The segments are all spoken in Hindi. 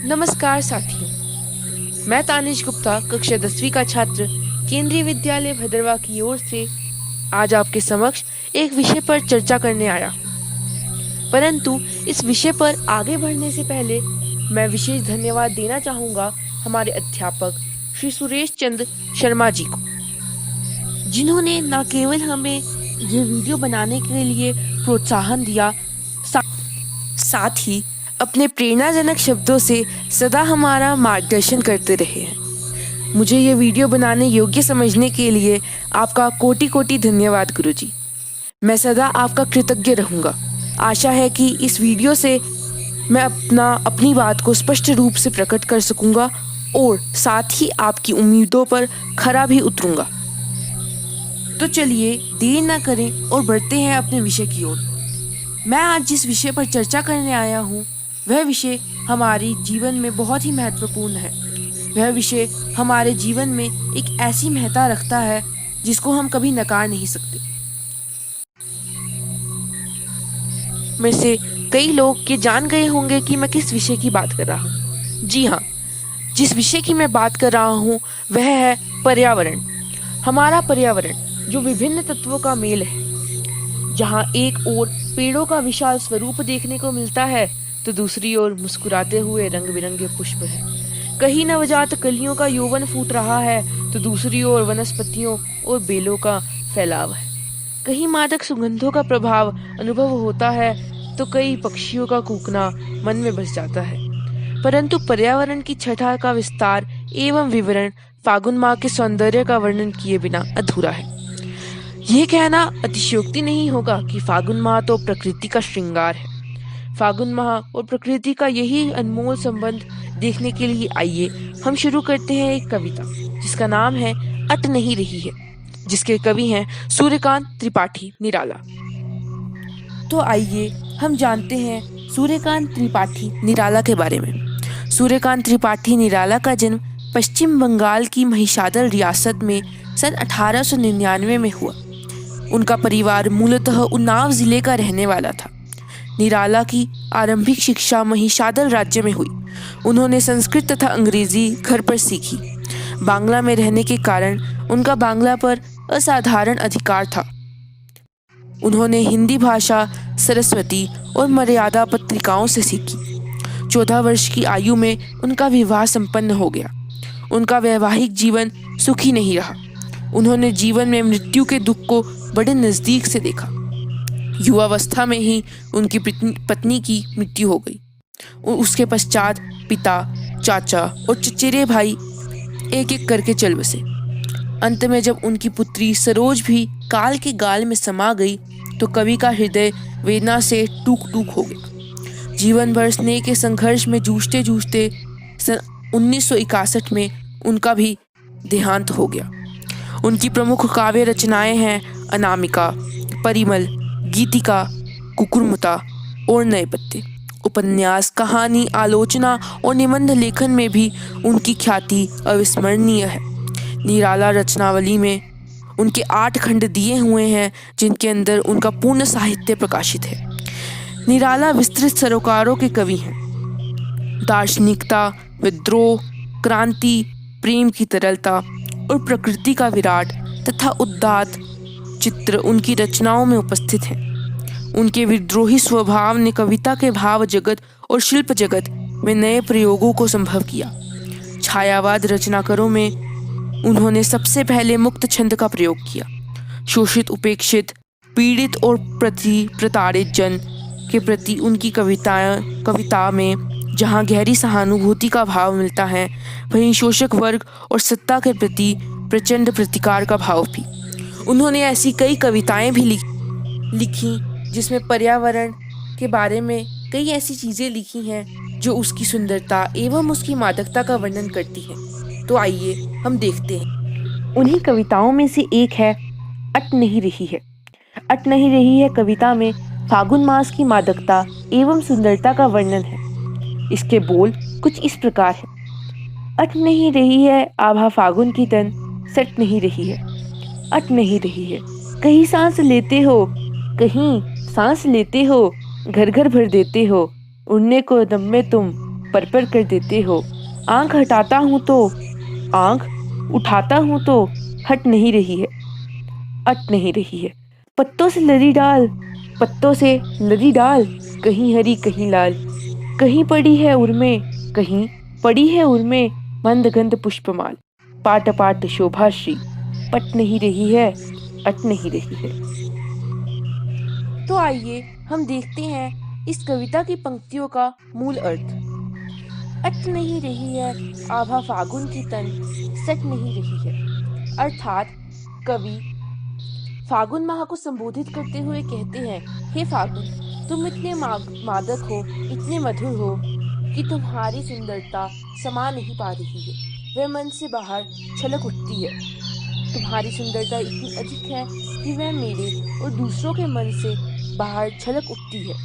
नमस्कार साथियों, मैं तानिश गुप्ता कक्षा 10वीं का छात्र केंद्रीय विद्यालय भद्रवा की ओर से आज आपके समक्ष एक विषय पर चर्चा करने आया हूँ। परंतु इस विषय पर आगे बढ़ने से पहले मैं विशेष धन्यवाद देना चाहूँगा हमारे अध्यापक श्री सुरेश चंद्र शर्मा जी को, जिन्होंने न केवल हमें ये वीडियो बनाने के लिए प्रोत्साहन दिया, साथ ही अपने प्रेरणाजनक शब्दों से सदा हमारा मार्गदर्शन करते रहे हैं। मुझे ये वीडियो बनाने योग्य समझने के लिए आपका कोटि कोटि धन्यवाद गुरुजी। मैं सदा आपका कृतज्ञ रहूँगा। आशा है कि इस वीडियो से मैं अपनी बात को स्पष्ट रूप से प्रकट कर सकूँगा और साथ ही आपकी उम्मीदों पर खरा भी उतरूँगा। तो चलिए देर ना करें और बढ़ते हैं अपने विषय की ओर। मैं आज जिस विषय पर चर्चा करने आया हूँ वह विषय हमारे जीवन में बहुत ही महत्वपूर्ण है। वह विषय हमारे जीवन में एक ऐसी महत्ता रखता है जिसको हम कभी नकार नहीं सकते। में से कई लोग ये जान गए होंगे कि मैं किस विषय की बात कर रहा हूँ। जी हाँ, जिस विषय की मैं बात कर रहा हूँ वह है पर्यावरण। हमारा पर्यावरण जो विभिन्न तत्वों का मेल है, जहाँ एक ओर पेड़ों का विशाल स्वरूप देखने को मिलता है तो दूसरी ओर मुस्कुराते हुए रंग बिरंगे पुष्प है। कहीं नवजात कलियों का यौवन फूट रहा है तो दूसरी ओर वनस्पतियों और बेलों का फैलाव है। कहीं मादक सुगंधों का प्रभाव अनुभव होता है तो कई पक्षियों का कूकना मन में बस जाता है। परंतु पर्यावरण की छटा का विस्तार एवं विवरण फागुन माह के सौंदर्य का वर्णन किए बिना अधूरा है। यह कहना अतिशयोक्ति नहीं होगा कि फागुन माह तो प्रकृति का श्रृंगार है। फागुन माह और प्रकृति का यही अनमोल संबंध देखने के लिए आइए हम शुरू करते हैं एक कविता जिसका नाम है अट नहीं रही है, जिसके कवि हैं सूर्यकांत त्रिपाठी निराला। तो आइए हम जानते हैं सूर्यकांत त्रिपाठी निराला के बारे में। सूर्यकांत त्रिपाठी निराला का जन्म पश्चिम बंगाल की महिषादल रियासत में सन 1899 में हुआ। उनका परिवार मूलतः उन्नाव जिले का रहने वाला था। निराला की आरंभिक शिक्षा महिषादल राज्य में हुई। उन्होंने संस्कृत तथा अंग्रेजी घर पर सीखी। बांग्ला में रहने के कारण उनका बांग्ला पर असाधारण अधिकार था। उन्होंने हिंदी भाषा सरस्वती और मर्यादा पत्रिकाओं से सीखी। 14 वर्ष की आयु में उनका विवाह संपन्न हो गया। उनका वैवाहिक जीवन सुखी नहीं रहा। उन्होंने जीवन में मृत्यु के दुख को बड़े नज़दीक से देखा। युवावस्था में ही उनकी पत्नी की मृत्यु हो गई। उसके पश्चात पिता, चाचा और चचेरे भाई एक एक करके चल बसे। अंत में जब उनकी पुत्री सरोज भी काल के गाल में समा गई तो कवि का हृदय वेदना से टूक टूक हो गया। जीवन भर स्नेह के संघर्ष में जूझते जूझते सन 1961 में उनका भी देहांत हो गया। उनकी प्रमुख काव्य रचनाएं हैं अनामिका, परिमल, गीतिका, कुकुरमुता और नए पत्ते। उपन्यास, कहानी, आलोचना और निबंध लेखन में भी उनकी ख्याति अविस्मरणीय है। निराला रचनावली में उनके 8 खंड दिए हुए हैं जिनके अंदर उनका पूर्ण साहित्य प्रकाशित है। निराला विस्तृत सरोकारों के कवि हैं। दार्शनिकता, विद्रोह, क्रांति, प्रेम की तरलता और प्रकृति का विराट तथा उदात्त चित्र उनकी रचनाओं में उपस्थित हैं। उनके विद्रोही स्वभाव ने कविता के भाव जगत और शिल्प जगत में नए प्रयोगों को संभव किया। छायावाद रचनाकारों में उन्होंने सबसे पहले मुक्त छंद का प्रयोग किया। शोषित, उपेक्षित, पीड़ित और प्रताड़ित जन के प्रति उनकी कविता में जहाँ गहरी सहानुभूति का भाव मिलता है, वहीं शोषक वर्ग और सत्ता के प्रति प्रचंड प्रतिकार का भाव भी। उन्होंने ऐसी कई कविताएं भी लिखी जिसमें पर्यावरण के बारे में कई ऐसी चीज़ें लिखी हैं जो उसकी सुंदरता एवं उसकी मादकता का वर्णन करती हैं। तो आइए हम देखते हैं। उन्हीं कविताओं में से एक है अट नहीं रही है। अट नहीं रही है कविता में फागुन मास की मादकता एवं सुंदरता का वर्णन है। इसके बोल कुछ इस प्रकार है। अट नहीं रही है आभा फागुन की तन, सट नहीं रही है, अट नहीं रही है। कहीं सांस लेते हो, कहीं सांस लेते हो, घर घर भर देते हो, उड़ने को दम में तुम पर कर देते हो। आंख हटाता हूँ तो आंख उठाता हूँ तो हट नहीं रही है, अट नहीं रही है। पत्तों से लड़ी डाल, पत्तों से लड़ी डाल, कहीं हरी कहीं लाल, कहीं पड़ी है उर्मे, कहीं पड़ी है उर्मे, मंदगंध पुष्पमाल, पाट पाट शोभाश्री, पट नहीं रही है, अट नहीं रही है। तो आइए हम देखते हैं इस कविता की पंक्तियों का मूल अर्थ। अट नहीं रही है आभा फागुन की तन, सट नहीं रही है। अर्थात कवि फागुन माह को संबोधित करते हुए कहते हैं, हे फागुन, तुम इतने मादक हो, इतने मधुर हो कि तुम्हारी सुंदरता समा नहीं पा रही है, वह मन से बाहर छलक उठती है। तुम्हारी सुंदरता इतनी अधिक है कि वह मेरे और दूसरों के मन से बाहर छलक उठती है।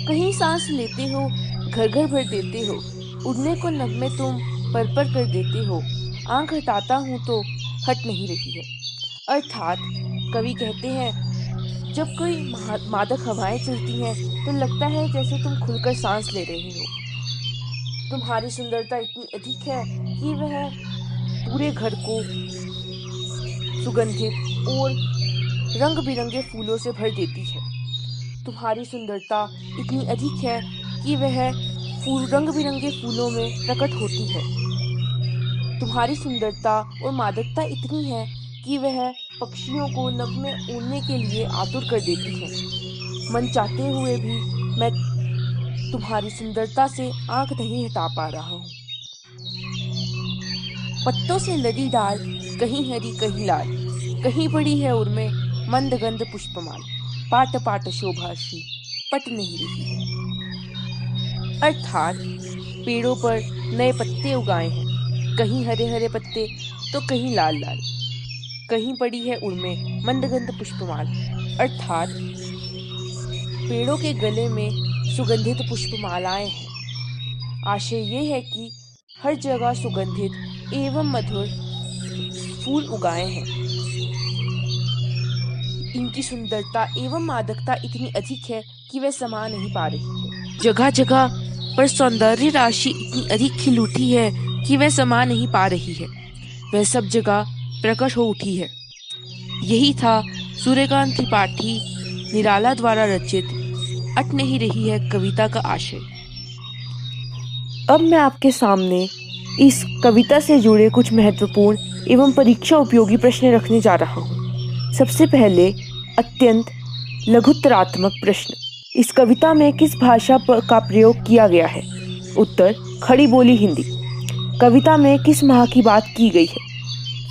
कहीं सांस लेते हो, घर घर भर देते हो, उड़ने को नगमे तुम पर कर देते हो, आंख हटाता हूँ तो हट नहीं रही है। अर्थात कवि कहते हैं, जब कोई मादक हवाएं चलती हैं तो लगता है जैसे तुम खुलकर सांस ले रहे हो। तुम्हारी सुंदरता इतनी अधिक है कि वह पूरे घर को सुगंधित और रंग बिरंगे फूलों से भर देती है। तुम्हारी सुंदरता इतनी अधिक है कि वह फूल रंग बिरंगे फूलों में प्रकट होती है। तुम्हारी सुंदरता और मादकता इतनी है कि वह पक्षियों को नभ में उड़ने के लिए आतुर कर देती है। मन चाहते हुए भी मैं तुम्हारी सुंदरता से आंख नहीं हटा पा रहा हूँ। पत्तों से लदी डाल, कहीं हरी कहीं लाल, कहीं पड़ी है उर्मे, मंदगंध पुष्पमाल, पाट पाट शोभाश्री, पट नहीं रही है। अर्थात पेड़ों पर नए पत्ते उगाए हैं, कहीं हरे हरे पत्ते तो कहीं लाल लाल, कहीं पड़ी है उर्मे, मंदगंध पुष्पमाल। अर्थात पेड़ों के गले में सुगंधित पुष्पमालाएं हैं। आशय ये है कि हर जगह सुगंधित एवं मधुर फूल उगाए हैं। इनकी सुंदरता एवं मादकता इतनी अधिक है कि वह समा नहीं पा रही है। जगह जगह पर सौंदर्य राशि इतनी अधिक खिल उठी है कि वह समा नहीं पा रही है, वह सब जगह प्रकट हो उठी है। यही था सूर्यकांत त्रिपाठी निराला द्वारा रचित अट नहीं रही है कविता का आशय। अब मैं आपके सामने इस कविता से जुड़े कुछ महत्वपूर्ण एवं परीक्षा उपयोगी प्रश्न रखने जा रहा हूँ। सबसे पहले अत्यंत लघुत्तरात्मक प्रश्न, इस कविता में किस भाषा का प्रयोग किया गया है? उत्तर, खड़ी बोली हिंदी। कविता में किस माह की बात की गई है?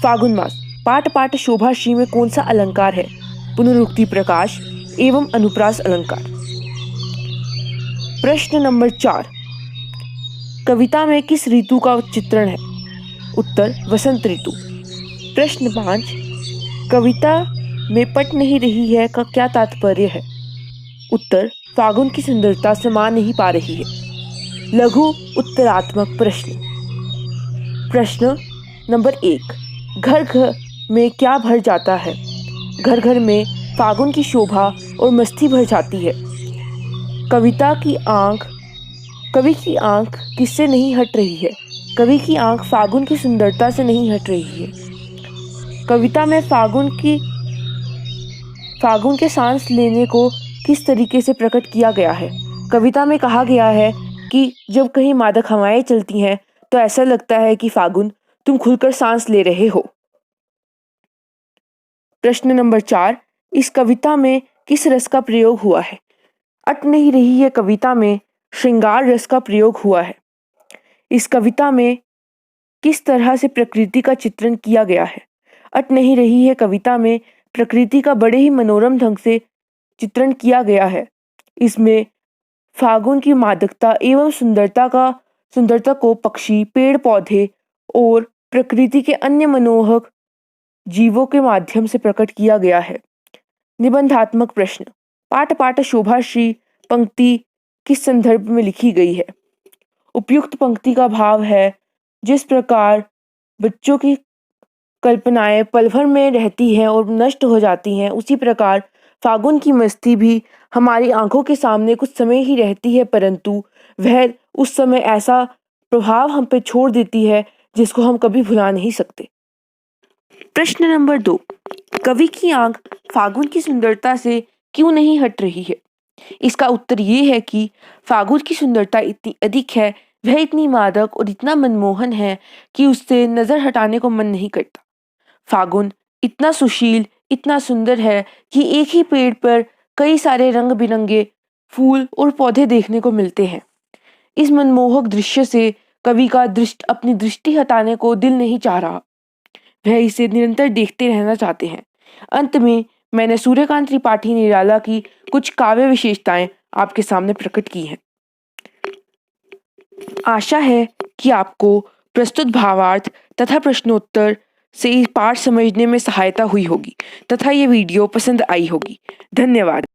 फागुन मास। पाट पाट शोभाश्री में कौन सा अलंकार है? पुनरुक्ति प्रकाश एवं अनुप्रास अलंकार। प्रश्न नंबर 4, कविता में किस ऋतु का चित्रण है? उत्तर, वसंत ऋतु। प्रश्न 5, कविता में पट नहीं रही है का क्या तात्पर्य है? उत्तर, फागुन की सुंदरता समा नहीं पा रही है। लघु उत्तरात्मक प्रश्न। प्रश्न नंबर 1, घर घर में क्या भर जाता है? घर घर में फागुन की शोभा और मस्ती भर जाती है। कवि की आंख किससे नहीं हट रही है? कवि की आंख फागुन की सुंदरता से नहीं हट रही है। कविता में फागुन के सांस लेने को किस तरीके से प्रकट किया गया है? कविता में कहा गया है कि जब कहीं मादक हवाएं चलती हैं तो ऐसा लगता है कि फागुन तुम खुलकर सांस ले रहे हो। प्रश्न नंबर 4, इस कविता में किस रस का प्रयोग हुआ है? अट नहीं रही है कविता में श्रृंगार रस का प्रयोग हुआ है। इस कविता में किस तरह से प्रकृति का चित्रण किया गया है? अट नहीं रही है कविता में प्रकृति का बड़े ही मनोरम ढंग से चित्रण किया गया है। इसमें फागुन की मादकता एवं सुंदरता को पक्षी, पेड़ पौधे और प्रकृति के अन्य मनोहक जीवों के माध्यम से प्रकट किया गया है। निबंधात्मक प्रश्न, पाट पाट शोभाश्री पंक्ति किस संदर्भ में लिखी गई है? उपयुक्त पंक्ति का भाव है, जिस प्रकार बच्चों की कल्पनाएं पल भर में रहती हैं और नष्ट हो जाती हैं, उसी प्रकार फागुन की मस्ती भी हमारी आंखों के सामने कुछ समय ही रहती है, परंतु वह उस समय ऐसा प्रभाव हम पे छोड़ देती है जिसको हम कभी भुला नहीं सकते। प्रश्न नंबर 2, कवि की आंख फागुन की सुंदरता से क्यों नहीं हट रही है? इसका उत्तर ये है कि फागुन की सुंदरता इतनी अधिक है, वह इतनी मादक और इतना मनमोहन है कि उससे नजर हटाने को मन नहीं करता। फागुन इतना सुशील, इतना सुंदर है कि एक ही पेड़ पर कई सारे रंग बिरंगे फूल और पौधे देखने को मिलते हैं। इस मनमोहक दृश्य से कवि का अपनी दृष्टि हटाने को दिल नहीं चाह रहा, वह इसे निरंतर देखते रहना चाहते हैं। अंत में मैंने सूर्यकांत त्रिपाठी निराला की कुछ काव्य विशेषताएं आपके सामने प्रकट की हैं। आशा है कि आपको प्रस्तुत भावार्थ तथा प्रश्नोत्तर से इस पाठ समझने में सहायता हुई होगी तथा ये वीडियो पसंद आई होगी। धन्यवाद।